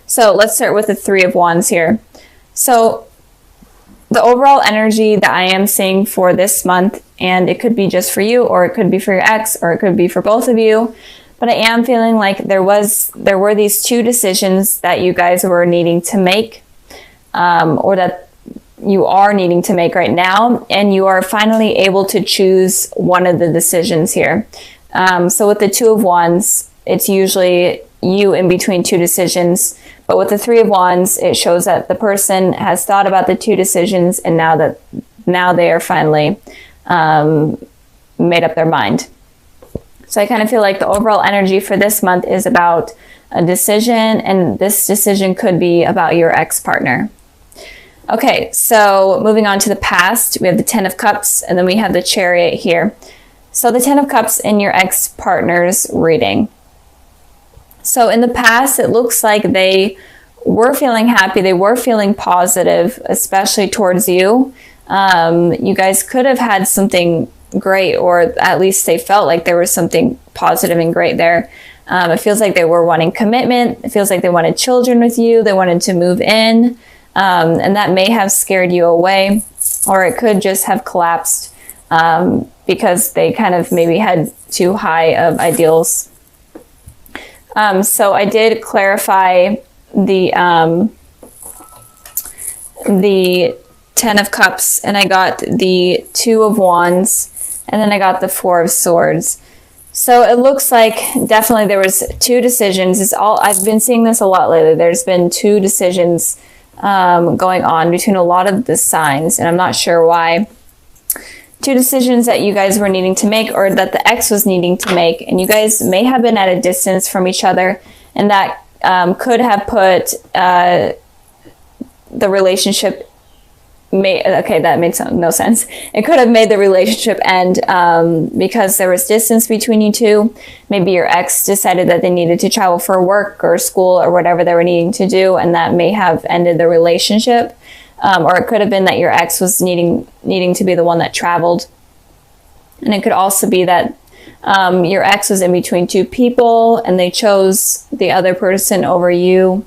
So let's start with the Three of Wands here. So the overall energy that I am seeing for this month, and it could be just for you, or it could be for your ex, or it could be for both of you, but I am feeling like there were these two decisions that you guys were needing to make, or that you are needing to make right now, and you are finally able to choose one of the decisions here. So with the Two of Wands, it's usually you in between two decisions. But with the Three of Wands, it shows that the person has thought about the two decisions, and now they are finally made up their mind. So I kind of feel like the overall energy for this month is about a decision, and this decision could be about your ex-partner. Okay, so moving on to the past, we have the Ten of Cups, and then we have the Chariot here. So the Ten of Cups in your ex-partner's reading. So in the past, it looks like they were feeling happy. They were feeling positive, especially towards you. You guys could have had something great, or at least they felt like there was something positive and great there. It feels like they were wanting commitment. It feels like they wanted children with you. They wanted to move in. And that may have scared you away, or it could just have collapsed because they kind of maybe had too high of ideals. So I did clarify the Ten of Cups, and I got the Two of Wands, and then I got the Four of Swords. So it looks like definitely there was two decisions. I've been seeing this a lot lately. There's been two decisions going on between a lot of the signs, and I'm not sure why. Two decisions that you guys were needing to make, or that the ex was needing to make, and you guys may have been at a distance from each other, and that could have put the relationship okay, that makes no sense. It could have made the relationship end because there was distance between you two. Maybe your ex decided that they needed to travel for work or school or whatever they were needing to do, and that may have ended the relationship. Or it could have been that your ex was needing to be the one that traveled. And it could also be that your ex was in between two people, and they chose the other person over you,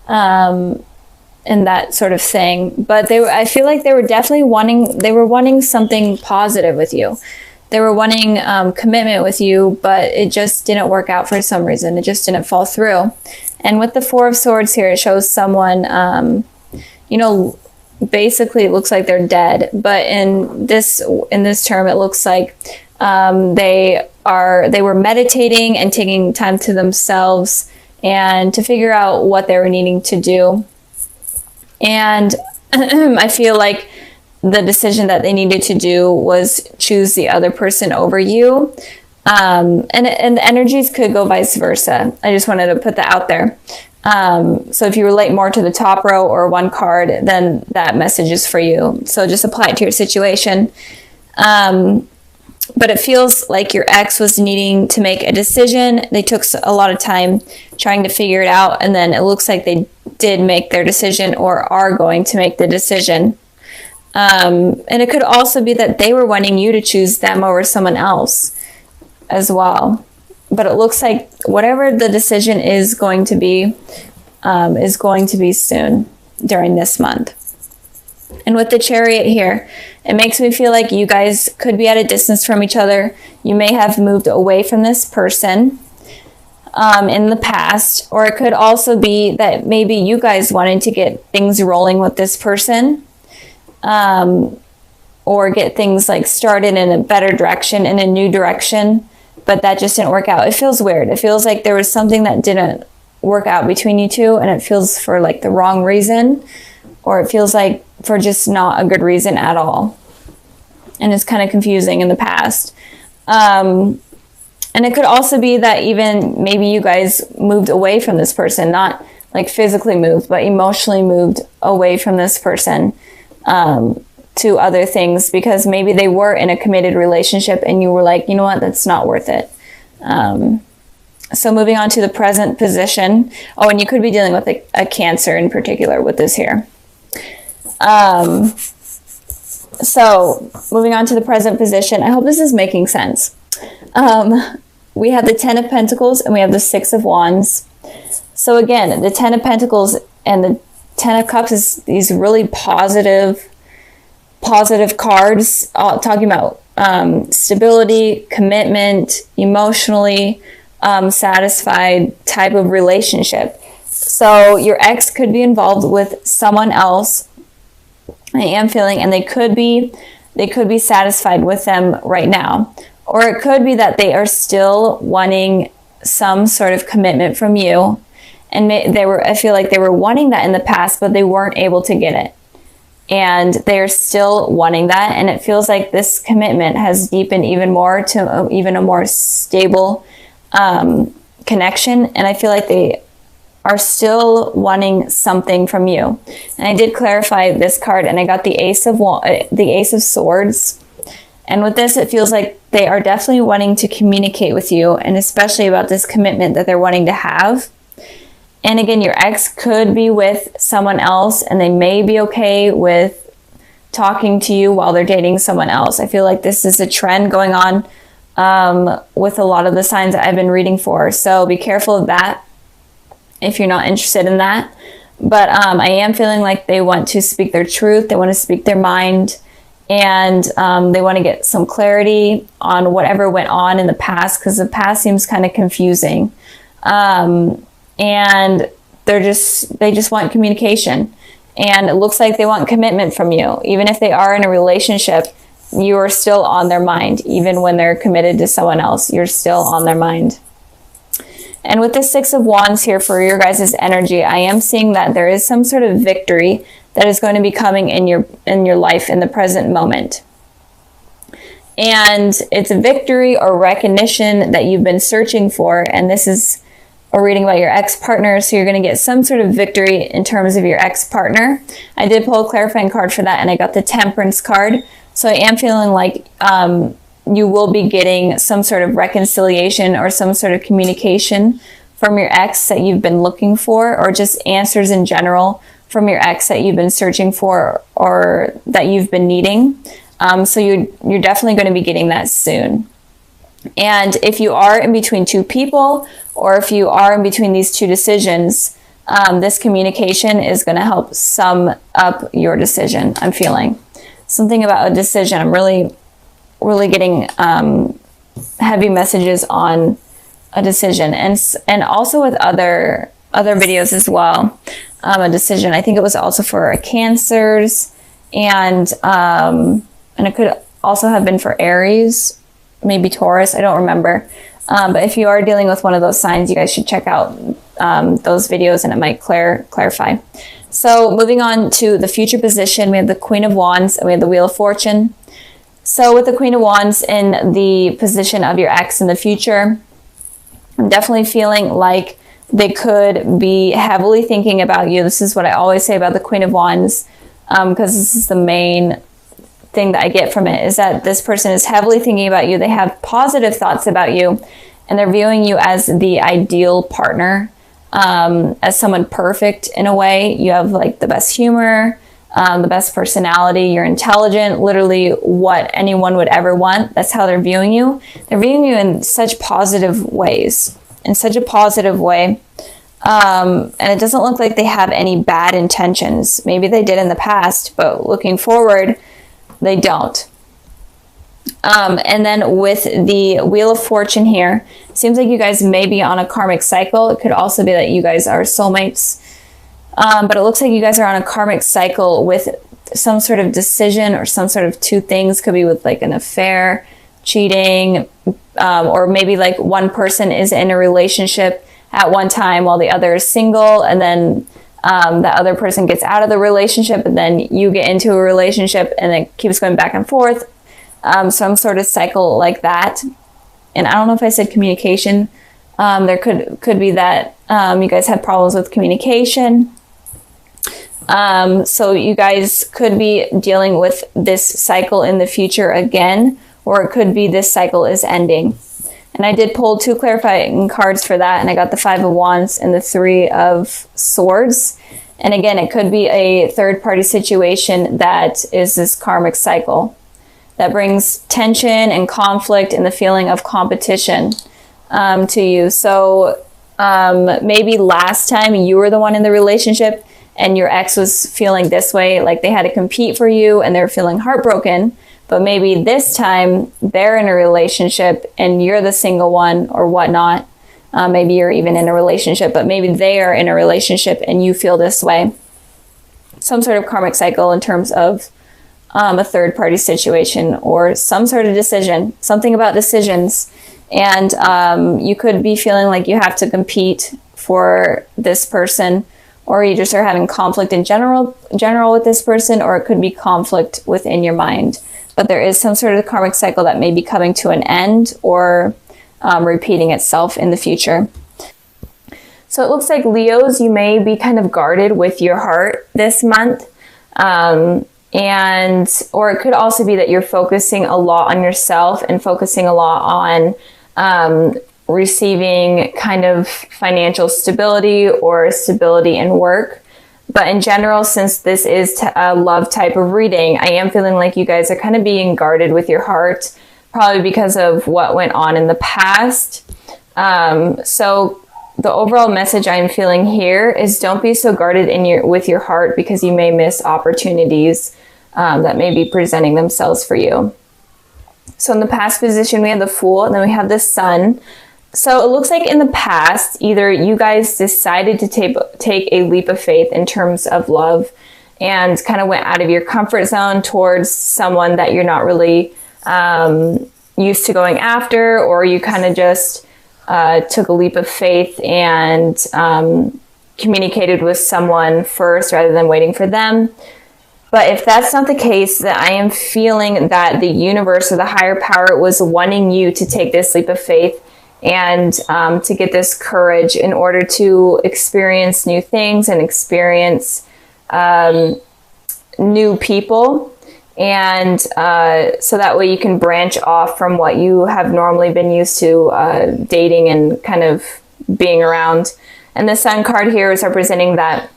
and that sort of thing. But I feel like they were definitely wanting something positive with you. They were wanting commitment with you, but it just didn't work out for some reason. It just didn't fall through. And with the Four of Swords here, it shows someone, basically it looks like they're dead, but in this term it looks like they were meditating and taking time to themselves and to figure out what they were needing to do. And I feel like the decision that they needed to do was choose the other person over you, and the energies could go vice versa. I just wanted to put that out there. So if you relate more to the top row or one card, then that message is for you. So just apply it to your situation. But it feels like your ex was needing to make a decision. They took a lot of time trying to figure it out, and then it looks like they did make their decision, or are going to make the decision. And it could also be that they were wanting you to choose them over someone else as well. But it looks like whatever the decision is going to be soon during this month. And with the Chariot here, it makes me feel like you guys could be at a distance from each other. You may have moved away from this person in the past, or it could also be that maybe you guys wanted to get things rolling with this person, or get things like started in a better direction, in a new direction. But that just didn't work out. It feels weird. It feels like there was something that didn't work out between you two, and it feels for like the wrong reason, or it feels like for just not a good reason at all. And it's kind of confusing in the past. And it could also be that even maybe you guys moved away from this person, not like physically moved, but emotionally moved away from this person to other things, because maybe they were in a committed relationship and you were like, you know what, that's not worth it. So moving on to the present position. Oh, and you could be dealing with a Cancer in particular with this here. So moving on to the present position. I hope this is making sense. We have the Ten of Pentacles and we have the Six of Wands. So again, the 10 of Pentacles and the 10 of Cups is these really positive cards, talking about stability, commitment, emotionally satisfied type of relationship. So your ex could be involved with someone else, I am feeling, and they could be satisfied with them right now. Or it could be that they are still wanting some sort of commitment from you. And I feel like they were wanting that in the past, but they weren't able to get it. And they're still wanting that. And it feels like this commitment has deepened even more to even a more stable connection. And I feel like they are still wanting something from you. And I did clarify this card, and I got the Ace of Swords. And with this, it feels like they are definitely wanting to communicate with you, and especially about this commitment that they're wanting to have. And again, your ex could be with someone else, and they may be okay with talking to you while they're dating someone else. I feel like this is a trend going on with a lot of the signs that I've been reading for. So be careful of that if you're not interested in that. But I am feeling like they want to speak their truth. They want to speak their mind. And they want to get some clarity on whatever went on in the past, because the past seems kind of confusing. And they just want communication. And it looks like they want commitment from you. Even if they are in a relationship, you are still on their mind. Even when they're committed to someone else, you're still on their mind. And with the Six of Wands here for your guys' energy, I am seeing that there is some sort of victory that is going to be coming in your life in the present moment. And it's a victory or recognition that you've been searching for. And this is a reading about your ex-partner. So you're going to get some sort of victory in terms of your ex-partner. I did pull a clarifying card for that, and I got the Temperance card. So I am feeling like you will be getting some sort of reconciliation or some sort of communication from your ex that you've been looking for, or just answers in general from your ex that you've been searching for or that you've been needing. So you're definitely going to be getting that soon. And if you are in between two people, or if you are in between these two decisions, this communication is going to help sum up your decision. I'm feeling something about a decision. I'm really getting heavy messages on a decision, and also with other videos as well. A decision. I think it was also for Cancers, and it could also have been for Aries, maybe Taurus. I don't remember. But if you are dealing with one of those signs, you guys should check out those videos, and it might clarify. So moving on to the future position, we have the Queen of Wands and we have the Wheel of Fortune. So with the Queen of Wands in the position of your ex in the future, I'm definitely feeling like they could be heavily thinking about you. This is what I always say about the Queen of Wands, because this is the main thing that I get from it, is that this person is heavily thinking about you. They have positive thoughts about you, and they're viewing you as the ideal partner, as someone perfect in a way. You have like the best humor, the best personality, you're intelligent, literally what anyone would ever want. That's how they're viewing you. They're viewing you in such positive ways, in such a positive way. And it doesn't look like they have any bad intentions. Maybe they did in the past, but looking forward, they don't. And then with the Wheel of Fortune here, seems like you guys may be on a karmic cycle. It could also be that you guys are soulmates. But it looks like you guys are on a karmic cycle with some sort of decision, or some sort of two things. Could be with like an affair, cheating, or maybe like one person is in a relationship at one time while the other is single, and then the other person gets out of the relationship, and then you get into a relationship, and it keeps going back and forth. Some sort of cycle like that. And I don't know if I said communication. There could be that you guys have problems with communication. So you guys could be dealing with this cycle in the future again, or it could be this cycle is ending. And I did pull two clarifying cards for that, and I got the Five of Wands and the Three of Swords. And again, it could be a third-party situation that is this karmic cycle that brings tension and conflict and the feeling of competition to you. So Maybe last time you were the one in the relationship and your ex was feeling this way, like they had to compete for you and they're feeling heartbroken. But maybe this time they're in a relationship and you're the single one or whatnot. Maybe you're even in a relationship, but maybe they are in a relationship and you feel this way. Some sort of karmic cycle in terms of a third party situation or some sort of decision, something about decisions. And you could be feeling like you have to compete for this person, or you just are having conflict in general with this person, or it could be conflict within your mind. But there is some sort of karmic cycle that may be coming to an end or repeating itself in the future. So it looks like Leos, you may be kind of guarded with your heart this month. Or it could also be that you're focusing a lot on yourself and focusing a lot on receiving kind of financial stability or stability in work. But in general, since this is a love type of reading, I am feeling like you guys are kind of being guarded with your heart, probably because of what went on in the past. So the overall message I'm feeling here is don't be so guarded with your heart, because you may miss opportunities that may be presenting themselves for you. So in the past position, we have the Fool, and then we have the Sun. So it looks like in the past, either you guys decided to take a leap of faith in terms of love and kind of went out of your comfort zone towards someone that you're not really used to going after, or you kind of just took a leap of faith and communicated with someone first rather than waiting for them. But if that's not the case, then I am feeling that the universe or the higher power was wanting you to take this leap of faith and to get this courage in order to experience new things and experience new people. And so that way you can branch off from what you have normally been used to dating and kind of being around. And the Sun card here is representing that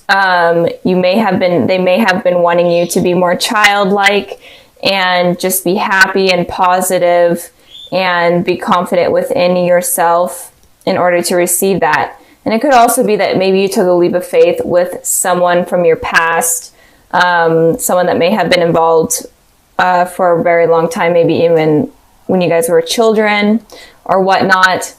they may have been wanting you to be more childlike and just be happy and positive and be confident within yourself in order to receive that. And it could also be that maybe you took a leap of faith with someone from your past, someone that may have been involved for a very long time, maybe even when you guys were children or whatnot.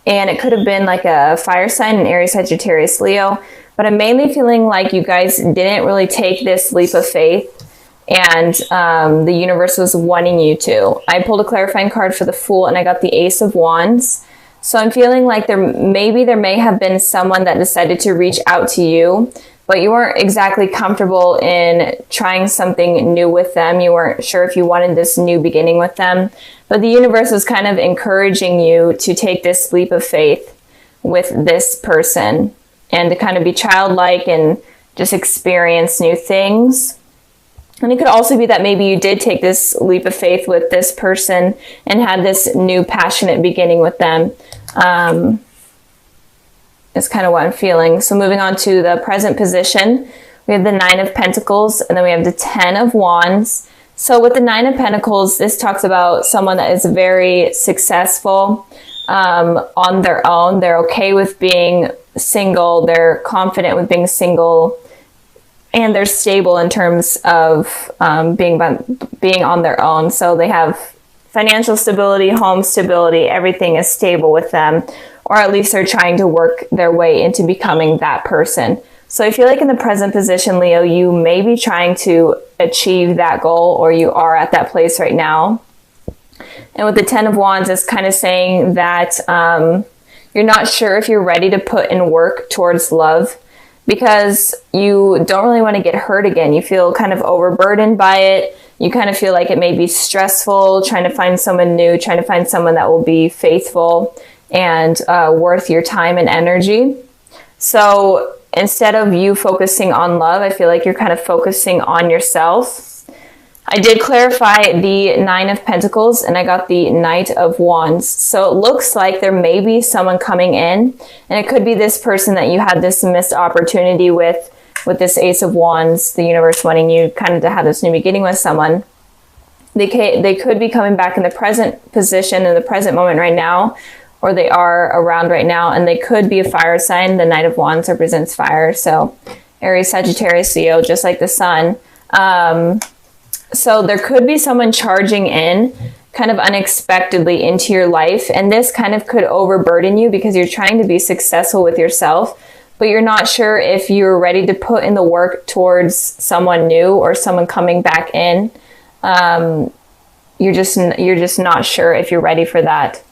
And it could have been like a fire sign, an Aries, Sagittarius, Leo. But I'm mainly feeling like you guys didn't really take this leap of faith, and the universe was wanting you to. I pulled a clarifying card for the Fool, and I got the Ace of Wands. So I'm feeling like there may have been someone that decided to reach out to you, but you weren't exactly comfortable in trying something new with them. You weren't sure if you wanted this new beginning with them. But the universe was kind of encouraging you to take this leap of faith with this person and to kind of be childlike and just experience new things. And it could also be that maybe you did take this leap of faith with this person and had this new passionate beginning with them. Is kind of what I'm feeling. So moving on to the present position, we have the Nine of Pentacles, and then we have the Ten of Wands. So with the Nine of Pentacles, this talks about someone that is very successful on their own. They're okay with being single. They're confident with being single. And they're stable in terms of being on their own. So they have financial stability, home stability, everything is stable with them. Or at least they're trying to work their way into becoming that person. So I feel like in the present position, Leo, you may be trying to achieve that goal, or you are at that place right now. And with the Ten of Wands, it's kind of saying that you're not sure if you're ready to put in work towards love, because you don't really want to get hurt again. You feel kind of overburdened by it. You kind of feel like it may be stressful, trying to find someone new, trying to find someone that will be faithful and worth your time and energy. So instead of you focusing on love, I feel like you're kind of focusing on yourself. I did clarify the Nine of Pentacles, and I got the Knight of Wands. So it looks like there may be someone coming in, and it could be this person that you had this missed opportunity with this Ace of Wands, the universe wanting you kind of to have this new beginning with someone. They could be coming back in the present position, in the present moment right now, or they are around right now, and they could be a fire sign. The Knight of Wands represents fire, so Aries, Sagittarius, Leo, just like the sun. So there could be someone charging in kind of unexpectedly into your life, and this kind of could overburden you because you're trying to be successful with yourself, but you're not sure if you're ready to put in the work towards someone new or someone coming back in. You're just not sure if you're ready for that.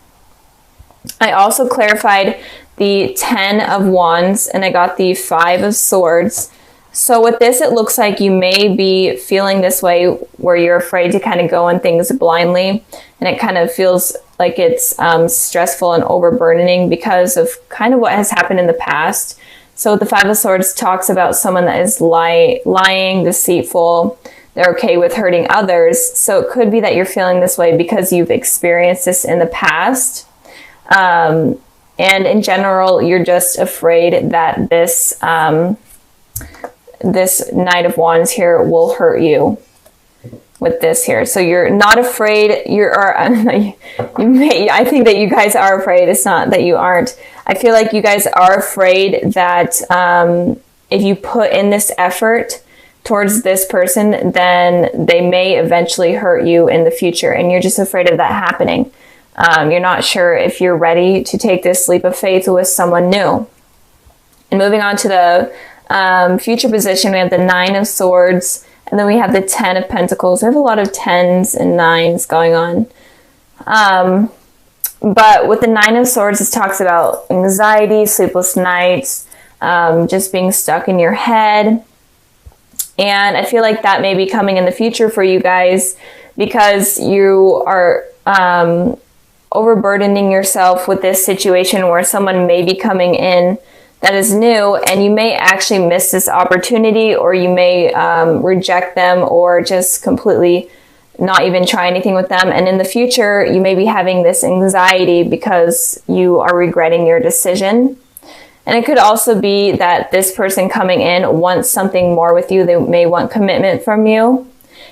I also clarified the 10 of Wands, and I got the 5 of Swords. So with this, it looks like you may be feeling this way where you're afraid to kind of go on things blindly, and it kind of feels like it's stressful and overburdening because of kind of what has happened in the past. So the 5 of Swords talks about someone that is lying, deceitful. They're okay with hurting others. So it could be that you're feeling this way because you've experienced this in the past. And in general, you're just afraid that this Knight of Wands here will hurt you with this here. So you're not afraid. I think that you guys are afraid. It's not that you aren't. I feel like you guys are afraid that if you put in this effort towards this person, then they may eventually hurt you in the future. And you're just afraid of that happening. You're not sure if you're ready to take this leap of faith with someone new. And moving on to the future position, we have the 9 of Swords, and then we have the 10 of Pentacles. We have a lot of 10s and 9s going on. But with the 9 of Swords, it talks about anxiety, sleepless nights, just being stuck in your head. And I feel like that may be coming in the future for you guys because you are overburdening yourself with this situation where someone may be coming in that is new, and you may actually miss this opportunity, or you may reject them, or just completely not even try anything with them. And in the future, you may be having this anxiety because you are regretting your decision. And it could also be that this person coming in wants something more with you. They may want commitment from you,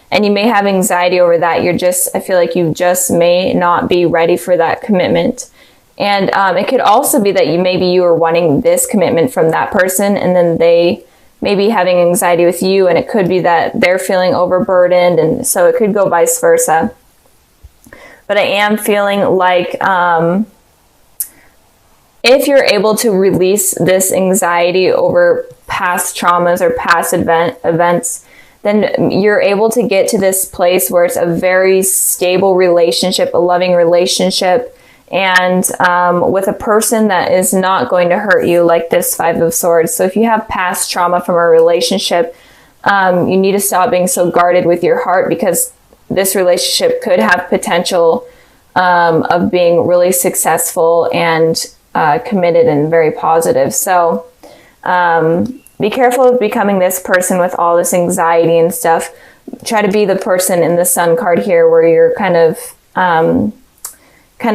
and you may have anxiety over that. I feel like you just may not be ready for that commitment. And it could also be that you are wanting this commitment from that person, and then they may be having anxiety with you, and it could be that they're feeling overburdened, and so it could go vice versa. But I am feeling like if you're able to release this anxiety over past traumas or past events, then you're able to get to this place where it's a very stable relationship, a loving relationship, and with a person that is not going to hurt you, like this 5 of Swords. So if you have past trauma from a relationship, you need to stop being so guarded with your heart, because this relationship could have potential of being really successful and committed and very positive. So be careful of becoming this person with all this anxiety and stuff. Try to be the person in the Sun card here where you're kind of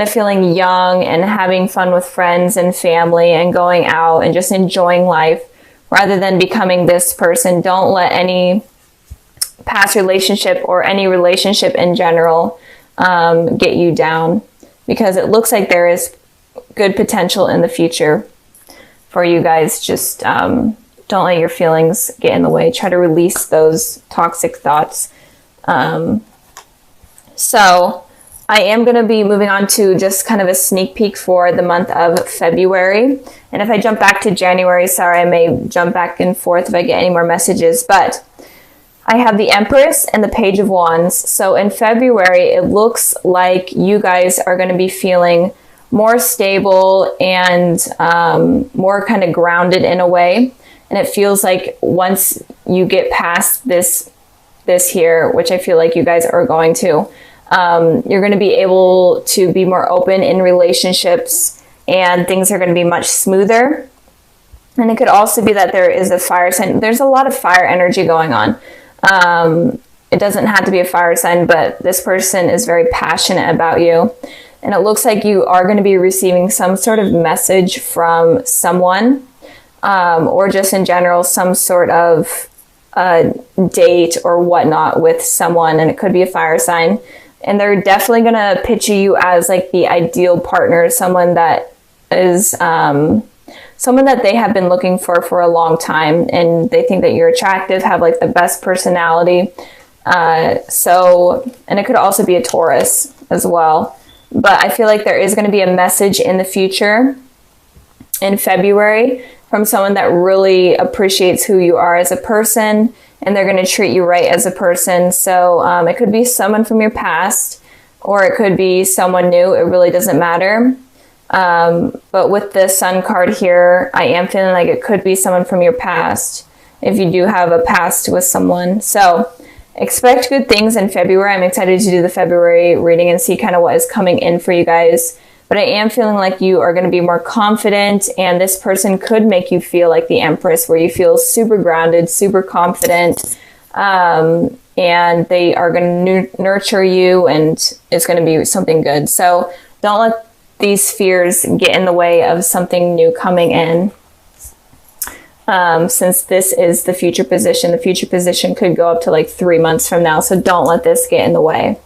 feeling young and having fun with friends and family and going out and just enjoying life, rather than becoming this person. Don't let any past relationship or any relationship in general get you down, because it looks like there is good potential in the future for you guys. Just don't let your feelings get in the way. Try to release those toxic thoughts. So I am going to be moving on to just kind of a sneak peek for the month of February. And if I jump back to January, sorry, I may jump back and forth if I get any more messages, but I have the Empress and the Page of Wands. So in February, it looks like you guys are going to be feeling more stable and more kind of grounded in a way. And it feels like once you get past this here, which I feel like you guys are going to, you're going to be able to be more open in relationships, and things are going to be much smoother. And it could also be that there is a fire sign. There's a lot of fire energy going on. It doesn't have to be a fire sign, but this person is very passionate about you. And it looks like you are going to be receiving some sort of message from someone, or just in general, some sort of a date or whatnot with someone, and it could be a fire sign. And they're definitely going to picture you as like the ideal partner, someone that is someone that they have been looking for a long time, and they think that you're attractive, have like the best personality. And it could also be a Taurus as well. But I feel like there is going to be a message in the future in February from someone that really appreciates who you are as a person, and they're going to treat you right as a person. So it could be someone from your past, or it could be someone new. It really doesn't matter. But with the Sun card here, I am feeling like it could be someone from your past, if you do have a past with someone. So expect good things in February. I'm excited to do the February reading and see kind of what is coming in for you guys. But I am feeling like you are going to be more confident, and this person could make you feel like the Empress, where you feel super grounded, super confident, and they are going to nurture you, and it's going to be something good. So don't let these fears get in the way of something new coming in. Since this is the future position could go up to like 3 months from now. So don't let this get in the way.